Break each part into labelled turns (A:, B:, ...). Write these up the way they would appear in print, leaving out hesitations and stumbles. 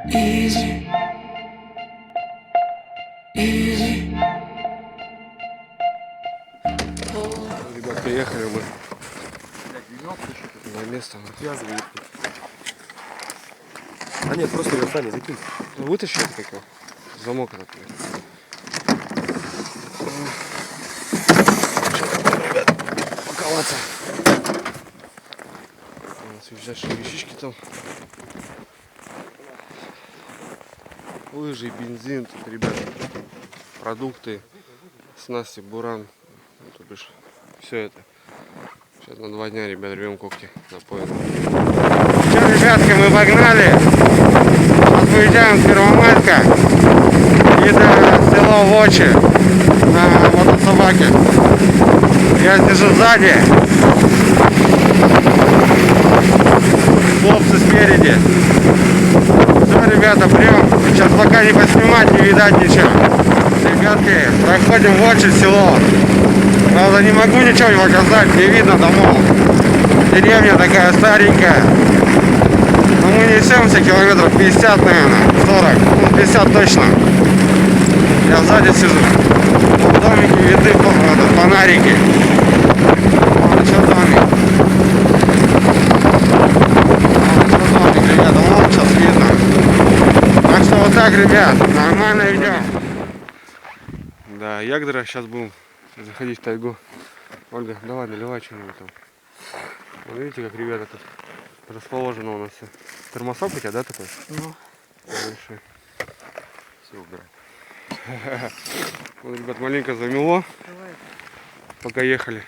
A: Easy, easy.
B: Ребят, приехали мы на место.
C: А нет, просто ее сами закинь.
B: Вытащи это как его. Замок этот. Ребят, паковаться. У нас свежайшие вещички там. Лыжи, бензин, тут, ребят, продукты, снасти, буран, ну, то бишь, все это. Сейчас на 2 дня, ребят, рвем когти на поезд. Все, ребятки, мы погнали. Сейчас выезжаем с Первомайска и до села Вочи на мотособаке. Я сижу сзади, хлопцы спереди. Все, ребята, прям. Сейчас пока не поснимать, не видать ничего. Ребятки, проходим в Вочи село. Правда, не могу ничего показать, не видно домов. Деревня такая старенькая. Но мы несемся километров 50, наверное, 40, ну 50 точно. Я сзади сижу. Вот домики видны, фонарики. Вот что домик. Вот что домик, ребята, вот сейчас видно. Так что вот так, ребят, нормально идем. Да, Ягдера, сейчас будем заходить в тайгу. Ольга, давай наливай что-нибудь там. Вот видите, как ребята тут расположено у нас все. Термосок у тебя, да, такой?
C: Ну.
B: Большой.
C: Все убираем.
B: Вот, ребят, маленько замело.
C: Давай.
B: Пока ехали.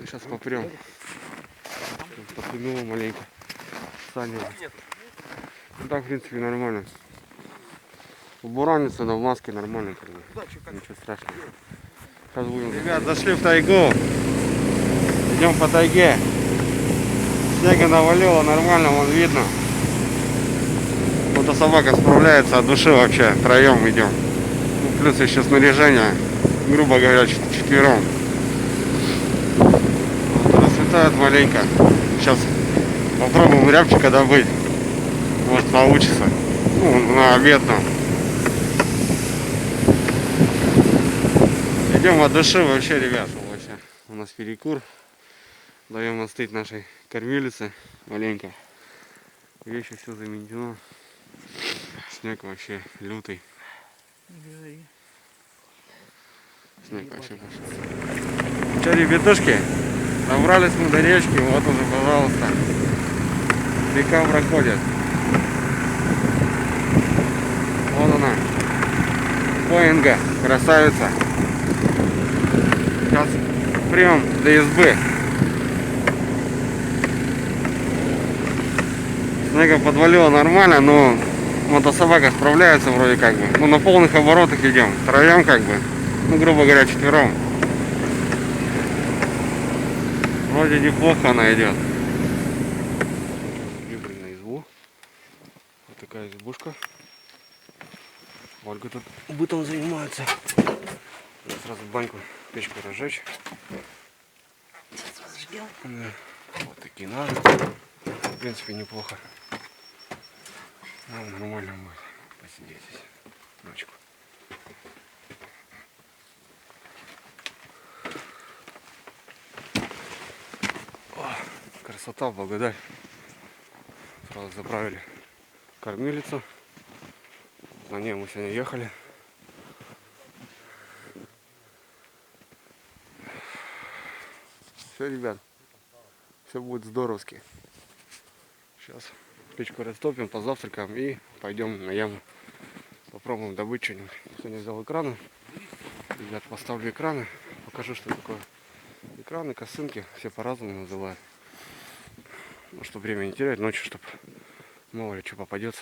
B: Сейчас попрем. Подпрямило маленько. Саня. Ну так, в принципе, нормально. Буранится, да в маске нормально. Ничего страшного. Сейчас будем. Ребят, зашли в тайгу. Идем по тайге. Снега навалило нормально, вон видно. Вот собака справляется от души вообще. Втроем идем. Ну, плюс еще снаряжение, грубо говоря, четвером. Вот, расцветает маленько. Сейчас попробуем рябчика добыть. Может получится. Ну, на обед нам. Идем от души вообще, ребят. Вообще. У нас перекур. Даем остыть нашей кормилице маленько. Вещи все заметено. Снег вообще лютый. Снег вообще пошел. Че, ребятушки, добрались мы до речки. Вот уже, пожалуйста, река проходит. Вот она, Поинга, красавица. Сейчас прям до избы. Снега подвалило нормально, но мотособака справляется вроде как бы. Ну, на полных оборотах идем, втроем как бы. Ну, грубо говоря, четвером. Вроде неплохо она идет. Прибыли на избу. Вот такая избушка. Ольга тут бытом занимается. Сразу баньку, печку разжечь. Да. Вот такие нары. В принципе, неплохо. Ну, нормально будет посидеть здесь ночку. О, красота, благодать. Сразу заправили кормилицу. На ней мы сегодня ехали. Все, ребят, все будет здоровски. Сейчас печку растопим, позавтракаем и пойдем на яму. Попробуем добыть что-нибудь. Сегодня взял экраны. Ребят, поставлю экраны. Покажу, что такое. Экраны, косынки, все по-разному называют. Ну, чтобы время не терять, ночью, чтобы мало ли что попадется.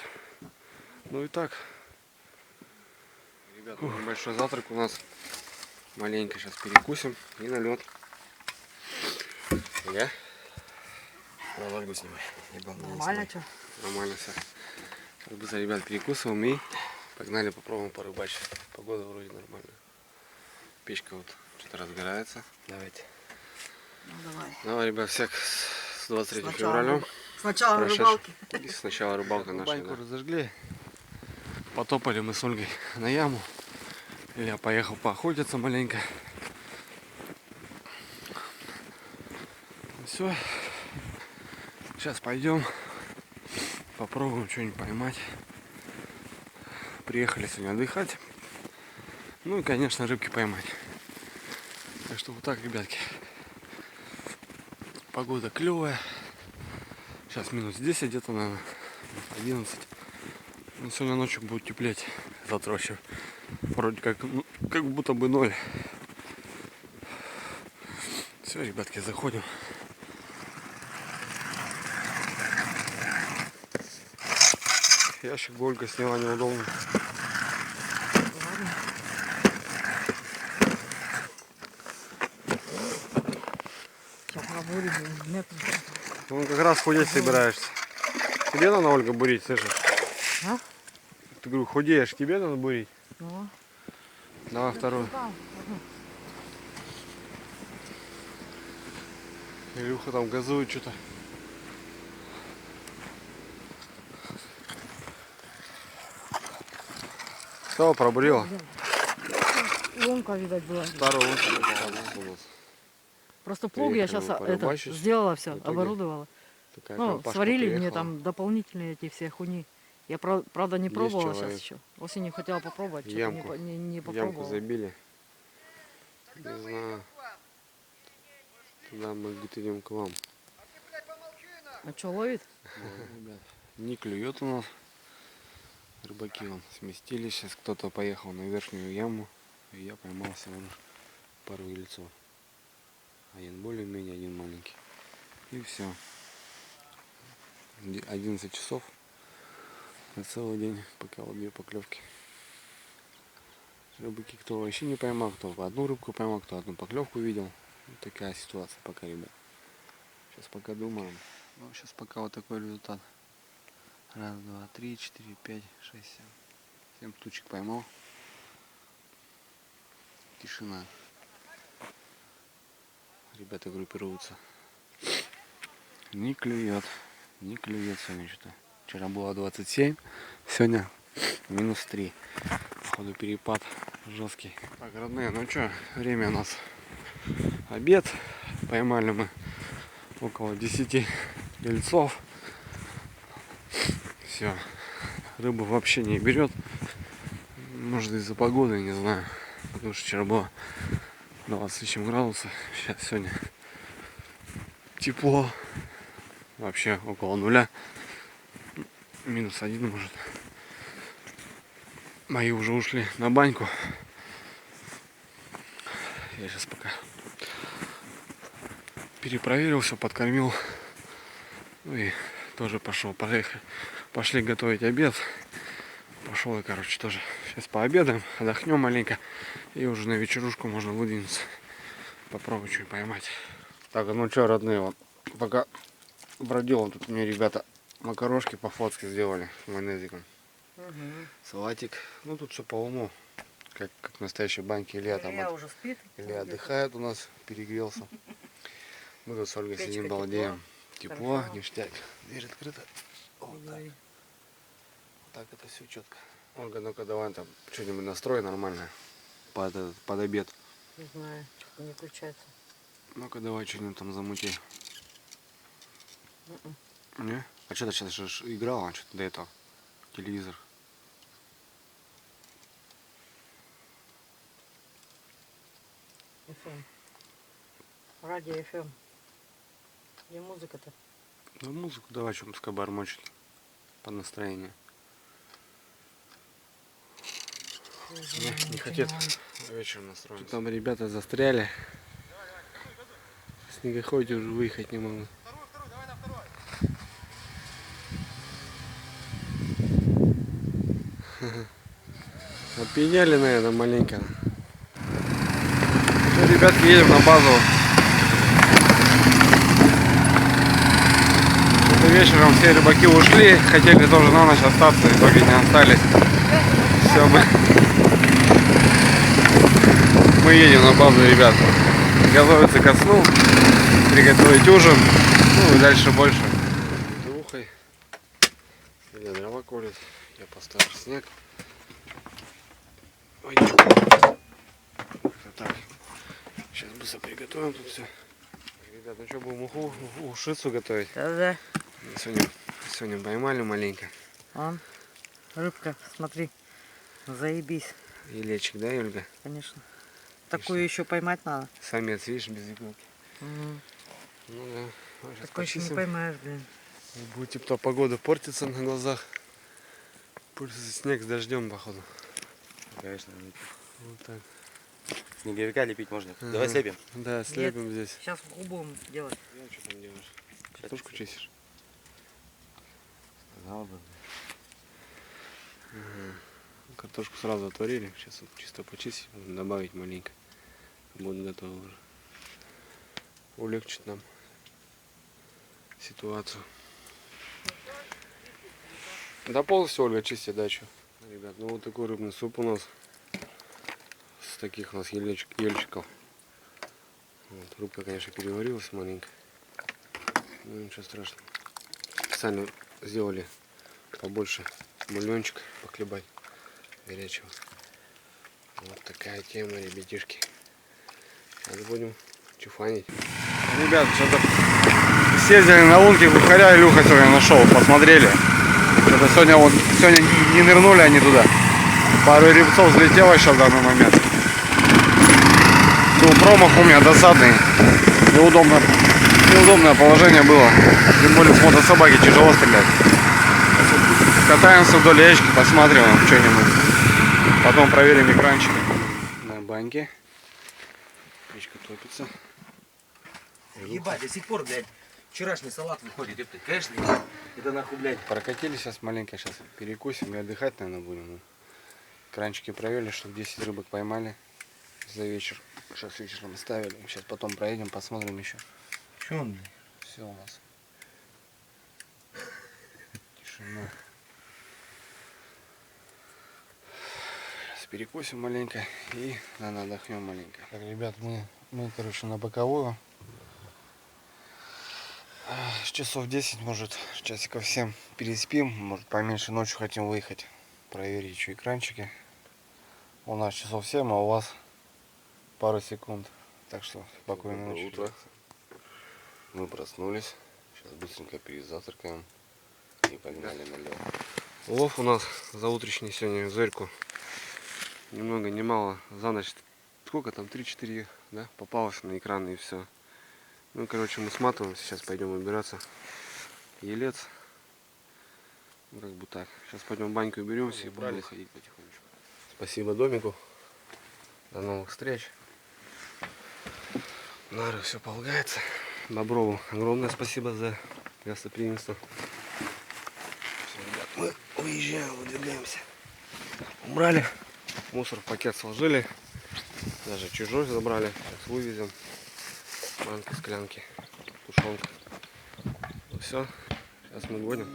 B: Ну и так. Ребята, небольшой завтрак у нас. Маленько сейчас перекусим и на лед. Я?
C: Ладно, снимай.
D: Нормально что?
B: Нормально все. Сейчас быстро, ребят, перекусываем и погнали попробуем порыбачить. Погода вроде нормальная. Печка вот что-то разгорается.
C: Давайте.
D: Ну давай.
B: Давай, ребят, всех с 23
D: Сначала.
B: февраля.
D: Сначала
B: Прошедший.
D: рыбалки.
B: Сначала рыбалка наша. Баньку разожгли. Потопали мы с Ольгой на яму. Илья поехал поохотиться маленько. Все. Сейчас пойдем. Попробуем что-нибудь поймать. Приехали сегодня отдыхать. Ну и, конечно, рыбки поймать. Так что вот так, ребятки. Погода клевая. Сейчас минус 10 где-то, наверное. 11. Но сегодня ночью будет теплеть. Завтра вообще вроде как, ну, как будто бы 0. Все, ребятки, заходим. Ящик Ольга сняла неудобно.
D: Сейчас пробурим метр.
B: Ну как раз худеть собираешься. Тебе надо, Ольга, бурить, слышишь?
D: А?
B: Ты, говорю, худеешь, тебе надо бурить.
D: Ну.
B: Давай вторую. Илюха там газует что-то. Что, пробурила?
D: Ломка, видать, была.
B: Вторую лунку.
D: Просто плуг я сейчас
B: порыбачить.
D: сделала все,
B: В итоге
D: оборудовала.
B: Такая
D: Ну,
B: компашка
D: сварили мне
B: приехала.
D: там дополнительные эти все хуйни. Я, правда, не
B: Есть
D: пробовала сейчас
B: человек.
D: еще. Осенью хотела попробовать, что-то
B: Ямку.
D: не
B: Ямку
D: попробовала.
B: забили. Не знаю. Туда мы где-то идем к вам.
D: А что, ловит?
B: Ребят, не клюет у нас. Рыбаки вон сместились. Сейчас кто-то поехал на верхнюю яму. И я поймал всего лишь пару ельцов. Один более-менее, один маленький. И все. 11 часов. На целый день пока вот 2 поклевки. Рыбаки кто вообще не поймал, кто одну рыбку поймал, кто одну поклевку видел. Вот такая ситуация пока, ребят. Сейчас пока думаем. Ну, сейчас пока вот такой результат. Раз, два, три, 4, 5, 6, 7. 7 штучек поймал. Тишина. Ребята группируются. Не клюет. Не клюет сегодня что-то. Вчера было 27. Сегодня минус 3. Походу перепад жесткий. Так, родные, ну что, время у нас обед. Поймали мы около 10 ельцов. Все. Рыбу вообще не берет. Может, из-за погоды, не знаю. Потому что вчера было 20 с лишним градусов. Сейчас сегодня тепло. Вообще около 0. Минус 1 может. Мои уже ушли на баньку. Я сейчас пока перепроверил все, подкормил. Ну и тоже пошли готовить обед. Пошел и, короче, тоже сейчас пообедаем, отдохнем маленько. И уже на вечерушку можно выдвинуться. Попробовать что-нибудь поймать. Так, ну что, родные, вот пока бродил, тут мне ребята макарошки по-флотски сделали с майонезиком. Салатик. Ну тут все по уму. Как в настоящей баньке. Илья там
D: уже спит.
B: Илья отдыхает у нас, перегрелся. Мы тут с Ольгой
D: Печка
B: сидим,
D: тепло.
B: балдеем. Тепло,
D: Хорошо.
B: ништяк. Дверь открыта. Вот так. Вот так это все четко. Ольга, ну-ка давай там что-нибудь настрой нормально. Под обед.
D: Не знаю, что-то не включается.
B: Ну-ка давай что-нибудь там замути. Не? А что-то сейчас же играл, что-то до этого. Телевизор.
D: FM. Радио FM. Где музыка-то?
B: Ну музыку давай, что пускай бормочет. По настроению. Не хотят вечером настроиться. Там ребята застряли. В снегоходе уже выехать не могут. Опьяняли, наверное, маленько. Ну, ребятки, едем на базу. Это вечером все рыбаки ушли, хотели тоже на ночь остаться, в итоге не остались. Все, мы едем на базу, ребят. Готовиться ко сну, приготовить ужин, ну и дальше больше. Дядя дрова колет, я поставил снег. Как-то так. Сейчас быстро приготовим тут все. Ребят, ну что, будем ушицу готовить?
D: Да-да.
B: Сегодня поймали маленько.
D: Вон, рыбка, смотри. Заебись.
B: Елечек, да, Юлька?
D: Конечно. Такую еще поймать надо.
B: Самец, видишь, без иголки.
D: Угу.
B: Ну да. Сейчас
D: Такой еще не
B: почистим.
D: поймаешь, блин.
B: Будет типа погода портится на глазах. Портится снег с дождем, походу.
C: Конечно.
B: Вот так.
C: Снеговика лепить можно.
B: Ага.
C: Давай слепим.
B: Да, слепим здесь.
D: Сейчас губу будем делать.
B: Что там делаешь? Картошку чистишь?
C: Сказал бы.
B: Ага. Картошку сразу отварили. Сейчас вот чисто почистить, добавить маленько. Будет готово уже. Улегчит нам ситуацию. Да полностью Ольга чистит дачу. Ребят, ну вот такой рыбный суп у нас. С таких у нас ельчиков. Вот, рыбка, конечно, переварилась маленько. Ну ничего страшного. Специально сделали побольше бульончик похлебать горячего. Вот такая тема, ребятишки. Сейчас будем чуфанить. Ребят, что-то съездили на лунки Глухаря, Илюха сегодня нашел, посмотрели. Что-то сегодня не нырнули они туда. Пару рыбцов взлетело сейчас в данный момент. Был промах у меня досадный. Неудобное положение было. Тем более с мотособаки тяжело стрелять. Катаемся вдоль речки, посмотрим что-нибудь. Потом проверим экранчик на баньке. Печка топится.
C: Ебать, до сих пор, блядь, вчерашний салат выходит. Это, конечно, это нахуй, блядь.
B: Прокатились сейчас маленько, сейчас перекусим и отдыхать, наверное, будем. Кранчики провели, чтобы 10 рыбок поймали за вечер. Сейчас вечером оставили. Сейчас потом проедем, посмотрим еще.
C: Че он, блядь?
B: Все у нас. Тишина. Сейчас перекусим маленько и, наверное, отдохнем маленько. Так, ребят, мы короче, на боковую. С часов 10, может, часиков 7 переспим. Может, поменьше ночью хотим выехать. Проверить еще экранчики. У нас часов 7, а у вас пару секунд. Так что спокойной ночи.
C: Утро. Мы проснулись. Сейчас быстренько перезавтракаем. И погнали на лед.
B: Улов у нас за утренний сегодня зорьку. Ни много ни мало. За ночь сколько там? 3-4, да? Попалось на экран и все. Ну, короче, мы сматываем. Сейчас пойдем убираться. Елец. Ну, как бы так. Сейчас пойдем в баньку уберемся и будем ходить потихонечку. Спасибо домику. До новых встреч. Нары все полагается. Боброву огромное спасибо за гостеприимство. Все, ребят, мы уезжаем, выдвигаемся. Убрали. Мусор в пакет сложили. Даже чужой забрали. Сейчас вывезем. Банки, склянки, тушенка. Ну все, сейчас мы гоним.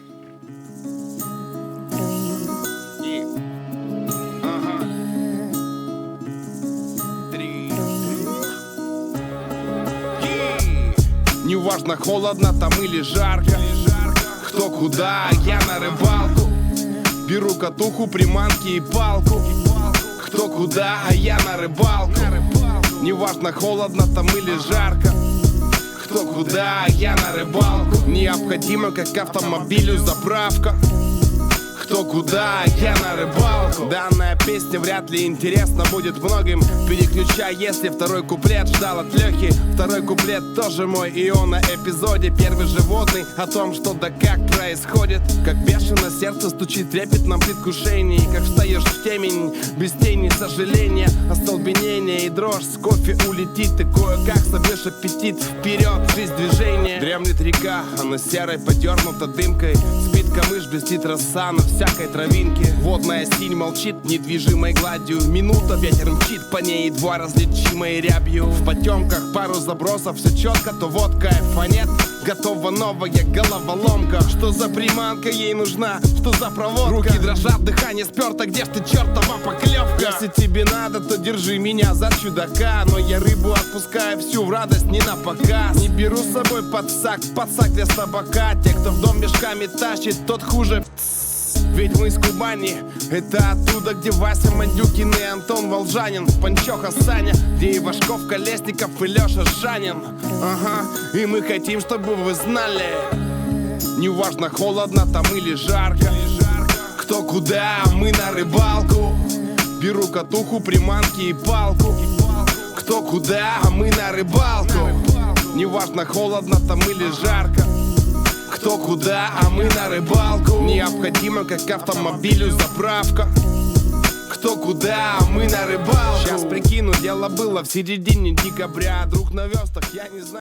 E: Неважно, холодно там или жарко, кто куда, я на рыбалку. Беру катуху, приманки и палку. Кто куда, а я на рыбалку. Неважно, холодно там или жарко, кто куда, я на рыбалку. Необходимо, как автомобилю, заправка. Кто куда, я на рыбалку. Данная песня вряд ли интересна будет многим. Переключай, если второй куплет ждал от Лехи. Второй куплет тоже мой, и он на эпизоде. Первый животный о том, что да как происходит. Как бешено сердце стучит в трепетном предвкушении. Как встаешь в темень, без тени сожаления, остолбенение и дрожь. С кофе улетит, ты кое-как собьешь аппетит. Вперед, жизнь движения. Дремлет река, она серой подернута дымкой. Спит камыш, блестит роса на всякой травинке. Водная стиль молчит недвижимой гладью. Минута, ветер мчит по ней, едва различимой рябью. В потемках пару забросов, все четко, то вот кайфа нет. Готова новая головоломка. Что за приманка ей нужна, что за проводка? Руки дрожат, дыхание сперто, где ж ты, чертова поклевка? Если тебе надо, то держи меня за чудака. Но я рыбу отпускаю всю в радость, не на показ. Не беру с собой подсак для слабака. Те, кто в дом мешками тащит, тот хуже. Ведь мы из Кубани, это оттуда, где Вася Мандюкин и Антон Волжанин, Панчоха Саня, где Ивашков, Колесников и Леша Шанин. Ага, и мы хотим, чтобы вы знали, неважно, холодно там или жарко, кто куда, мы на рыбалку. Беру катуху, приманки и палку. Кто куда, мы на рыбалку. Неважно, холодно там или жарко, кто куда, а мы на рыбалку. Необходимо, как автомобилю, заправка. Кто куда, а мы на рыбалку. Сейчас прикину, дело было в середине декабря. Друг навез, так я не знаю.